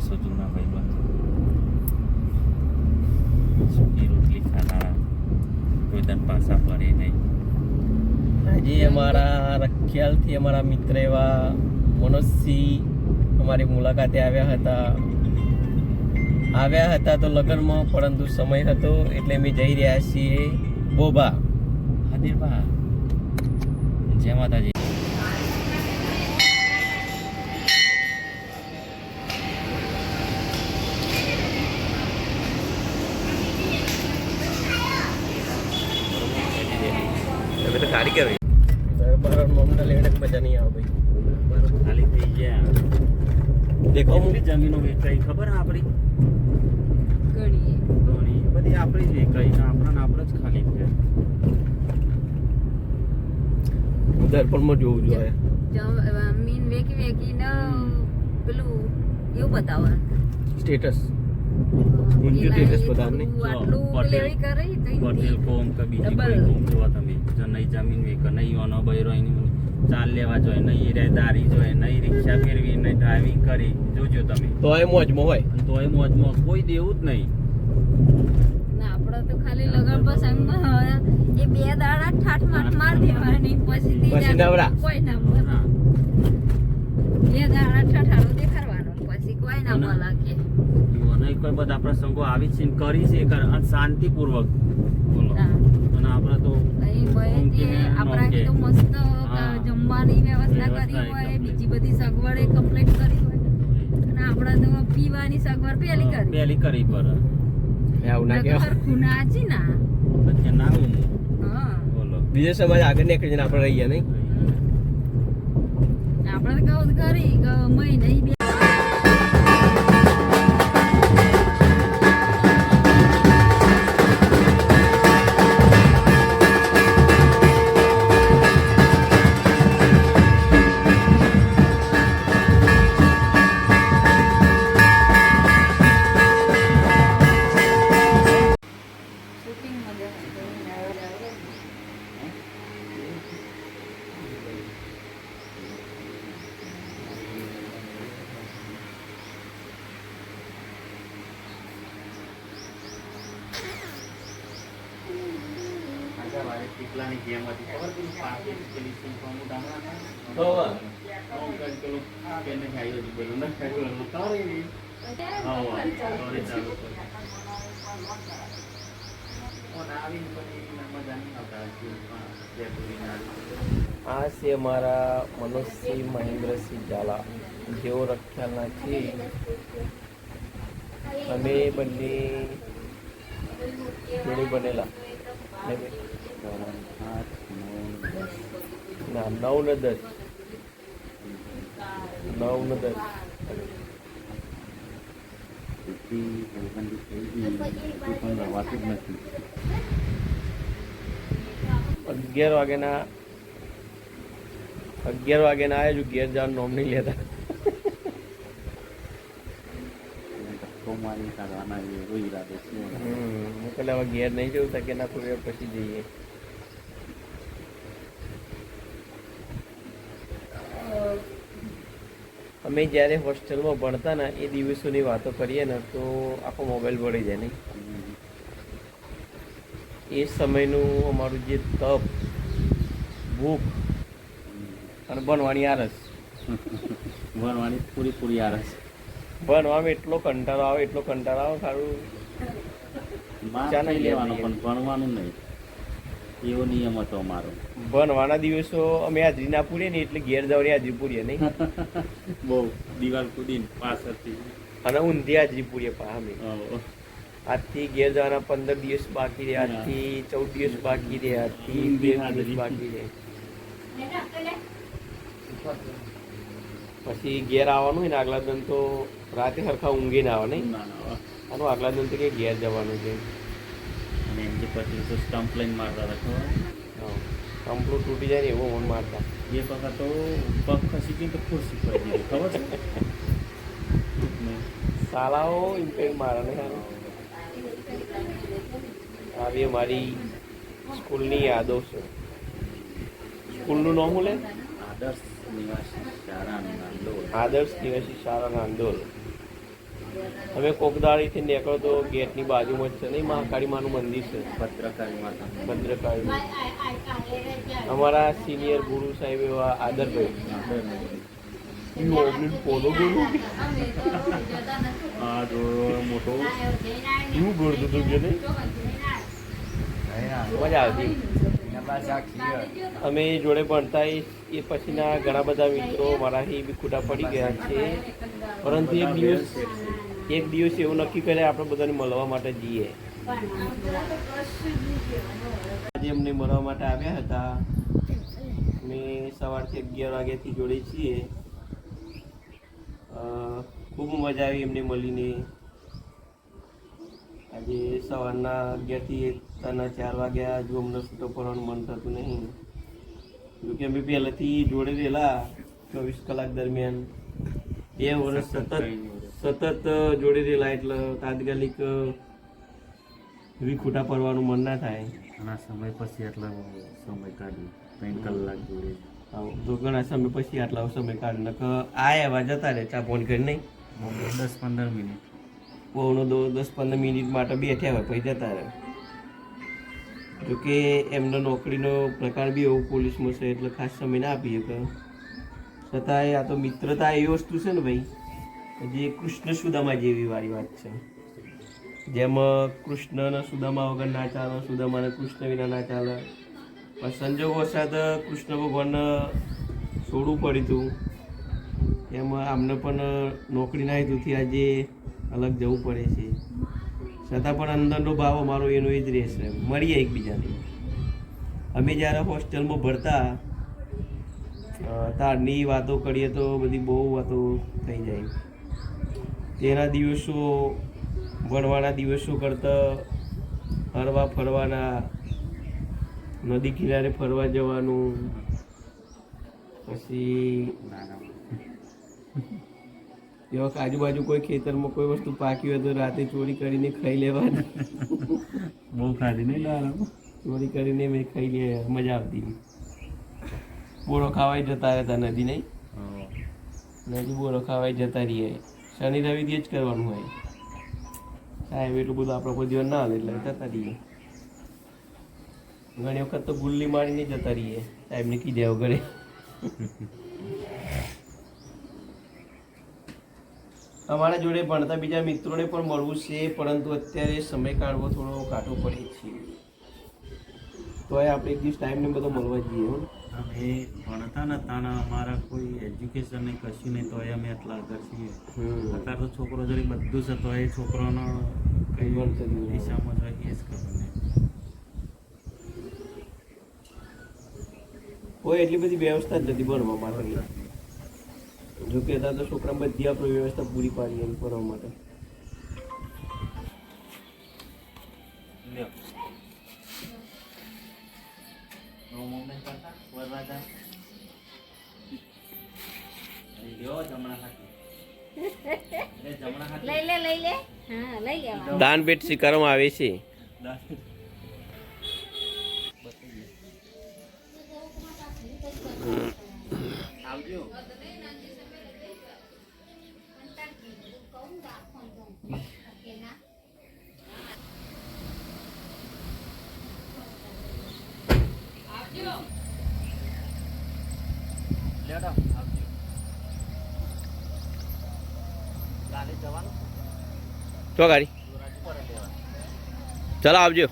વર્ષો જૂના ભાઈબંધ, સૂકી રોટલી ખાનારા, કોઈ દન પાસા પડે નહીં. આજે અમારા રખિયાલથી અમારા મિત્ર એવા મનોજસિંહ અમારી મુલાકાતે આવ્યા હતા તો લગ્નમાં, પરંતુ સમય હતો એટલે અમે જઈ રહ્યા છીએ બોબા. હાદીરબા, જય માતાજી. હવે તો ગાડી કહેવાય દરબાર મમના લેને મજા નહીં આવે ભાઈ. ખાલી થઈ ગયા. દેખો કેટલી જમીનો વેચાઈ ખબર આપણી? ઘણી બધી આપણી જ વેચાઈ ને આપણે જ ખાલી થયા. દર્પણમાં જોવું જોઈએ. જમીન વેકી ને પેલું એવું બતાવવાનું સ્ટેટસ ઊંચું સ્ટેટસ બતાવવાનું નહીં. આટલું લેવી કરી તો પટેલ કોમ કે બીજી કોઈ કોમ જોવા તમે જો નહીં જમીન વેક નહીં ઓનો બૈરો ચાલ લેવા જોઈએ, નહીં રેદારી જોઈએ, નહીં રિક્ષા ફેરવી, નહીં ડ્રાઇવિંગ કરી, જોજો તમે. તો એ મોજમાં હોય, તો એ મોજમાં કોઈ દેવું જ નહીં. ના આપણે તો ખાલી લગન પ્રસંગમાં એ 2 દાડા ઠાઠ માઠ માર દેવાની, પછી નવરા કોઈ ના બોલે. 2 દાડા ઠાઠાડો દેખાડવાનો, પછી કોઈ ના બોલે કે નહીં. કોઈ બધા પ્રસંગો આવી છે ને કરી છે અને શાંતિપૂર્વક બોલો. અને આપણે તો આપણા તો મસ્ત જમવાની વ્યવસ્થા કરી હોય, બીજી બધી સગવડ કમ્પ્લીટ કરી હોય, અને આપણે તો પીવાની સગવડ પેલી કરી પર આવું ના કહેવાય. ખૂનાચી ના પછી ના હા બોલો. બીજો સમાજ આગળ નીકળીને આપણે રહીએ નહીં. આપણે કહું કરી મહિને ટીકલાની જેમ હતી ખબર પેલું પાકી પેલી સિંપનું ડાંગરા કે નહીં ખાઈ હતી બોલું ના ખાઈ સોરી ચાલુ આ છે અમારા મનોજસિંહ મહેન્દ્રસિંહ ઝાલા, જેઓ રખિયાલના છે. અમે બંને જોડે બનેલા ના 9 ને 10 11 વાગ્યાના આવ્યા છું. ઘેર જવાનું નોમ નહીં લેતા. પેલા હવે ઘેર નહીં જવું કે ના થોડી વાર પછી જઈએ. અમે જ્યારે હોસ્ટેલમાં ભણતા ને એ દિવસોની વાતો કરીએ ને તો આખો મોબાઈલ ભળી જાય નહીં. એ સમયનું અમારું જે તપ, ભૂખ અને ભણવાની આરસ, ભણવાની પૂરી આરસ. ભણવામાં એટલો કંટાળો આવે સારું ચા નહીં લેવાનો પણ ભણવાનું નહીં, એવો નિયમ હતો અમારો. ભણવાના દિવસો અમે હાજરી ના પૂરીએ ને એટલે ઘેર જવાની હાજરી પૂરીએ નહીં. બહુ દિવાલ કૂદીને પાછળથી અને ઊંધી હાજરી પૂરીએ અમે. આજથી ઘેર જવાના 15 દિવસ બાકી રહે, આજથી 14 દિવસ બાકી રહે, આજથી 2 દિવસ બાકી રહે. પછી ઘેર આવવાનું હોય ને આગલા દિન તો રાતે સરખા ઊંઘી ના આવે નહીં. આનું આગલા દિન તો કે ઘેર જવાનું છે. અને એમ જે પછી તો સ્ટમ્પ લઈને મારતા હતા ખબર. કંપલું તૂટી જાય ને એવો મન મારતા. એ વખત તો પગ ખસી ગઈ તો ખુરશી પડી દીધી ખબર છે. શાળાઓ ઇમ્પેક્ટ મારા ને આવી મારી સ્કૂલની યાદો છે. સ્કૂલનું નામ શું લે? આદર્શ નિવાસી શાળા નાંદોલ. આદર્શ નિવાસી શાળા નાંદોલ. અમે કોકદાળીથી નીકળો તો ગેટની બાજુમાં જ છે નહીં, મહાકાળી માનું મંદિર છે, ભદ્રકાળી માતા. ભદ્રકાળી. અમારા સિનિયર ગુરુ સાહેબ એવા આદરભાઈ પોલો બોલું આ જો મોટો શું બોલતું હતું કે નહીં? મજા આવતી. અમે જોડે ભણતા એ પછીના ઘણા બધા મિત્રો મારાથી બી ખૂટા પડી ગયા છે, પરંતુ એક દિવસ એવું નક્કી કરે આપણે બધાને મળવા માટે જઈએ. આજે અમને મળવા માટે આવ્યા હતા. અમે સવારથી 11 વાગ્યાથી જોડે છીએ. ખૂબ મજા આવી એમને મળીને. આજે સવારના 11 થી 4 વાગ્યા જો અમને છૂટો પડવાનું મન થતું નહીં, જોકે અમે પહેલાંથી જોડે રહેલા 24 કલાક દરમિયાન 2 વર્ષ સતત જોડે રહેલા, એટલે તાત્કાલિક એવી ખૂટા પડવાનું મન ના થાય. ઘણા સમય પછી આટલા સમય કાઢ્યો, 3 કલાક જોડે. તો ઘણા સમય પછી આટલા સમય કાઢીને આ એવા જતા રહે ચા ફોન કરી નહીં, 10-15 મિનિટ પોણો 10-15 મિનિટ માટે બેઠ્યા હોય પછી જતા રહે. જોકે એમનો નોકરીનો પ્રકાર બી એવો પોલીસમાં છે એટલે ખાસ સમય ના આપી શકે. છતાંય આ તો મિત્રતા એવી વસ્તુ છે ને ભાઈ, જે કૃષ્ણ સુદામા જેવી વાળી વાત છે. જેમાં કૃષ્ણના સુદામા વગર ના ચાલે, સુદામાને કૃષ્ણ વિના ના ચાલે. પણ સંજોગો વસાત કૃષ્ણ ભગવાનને છોડવું પડ્યું હતું, એમાં આમને પણ નોકરીના હેતુથી આજે અલગ જવું પડે છે. છતાં પણ અંદરનો ભાવ અમારો એનો એ જ રહેશે, મળીએ એકબીજાને. અમે જ્યારે હોસ્ટેલમાં ભણતા તારની વાતો કરીએ તો બધી બહુ વાતો થઈ જાય. તેના દિવસો ભણવાના દિવસો કરતાં હરવા ફરવાના, નદી કિનારે ફરવા જવાનું, પછી એવા આજુબાજુ કોઈ ખેતરમાં કોઈ વસ્તુ પાકી હોય તો રાતે ચોરી કરીને ખાઈ લેવાની. બહુ ખાધી નહીં દાળ, ચોરી કરીને મેં ખાઈ લે, મજા આવતી. બોરો ખાવાય જતા રહેતા નદી નહીં, નદી બોરો ખાવાય જતા રહીએ. શનિ રવિ જ કરવાનું હોય સાહેબ, એટલું બધું આપણો કોઈ દિવસ ના હાલે એટલે જતા રહીએ. ઘણી વખત તો ગુલ્લી મારીને જતા રહીએ સાહેબને કીધે વગરે. અમારા જોડે ભણતા બીજા મિત્રોને પણ મળવું છે, પરંતુ અત્યારે સમય કાઢવો થોડો કાઢવો પડે છે. તો આપણે એક દિવસ ટાઈમને બધો મળવા જઈએ. અમે ભણતા નતા ને અમારા કોઈ એજ્યુકેશન ને કશું નહીં, તો અમે એટલા આગળ છીએ. અત્યારે તો છોકરો જોડે બધું છે, તો એ છોકરાનો કઈ દિશામાં જાય એ જ ખબર નહીં. કોઈ એટલી બધી વ્યવસ્થા જ નથી ભણવા માટે. જો કે હતા તો છોકરા બધી આપણે વ્યવસ્થા પૂરી પાડીએ એમ ભણવા માટે. લઈ લે હા લઈ લેવા. દાન ભેટ સ્વીકારવામાં આવે છે. આવજો. ચો ગાડી ચાલો આવજો.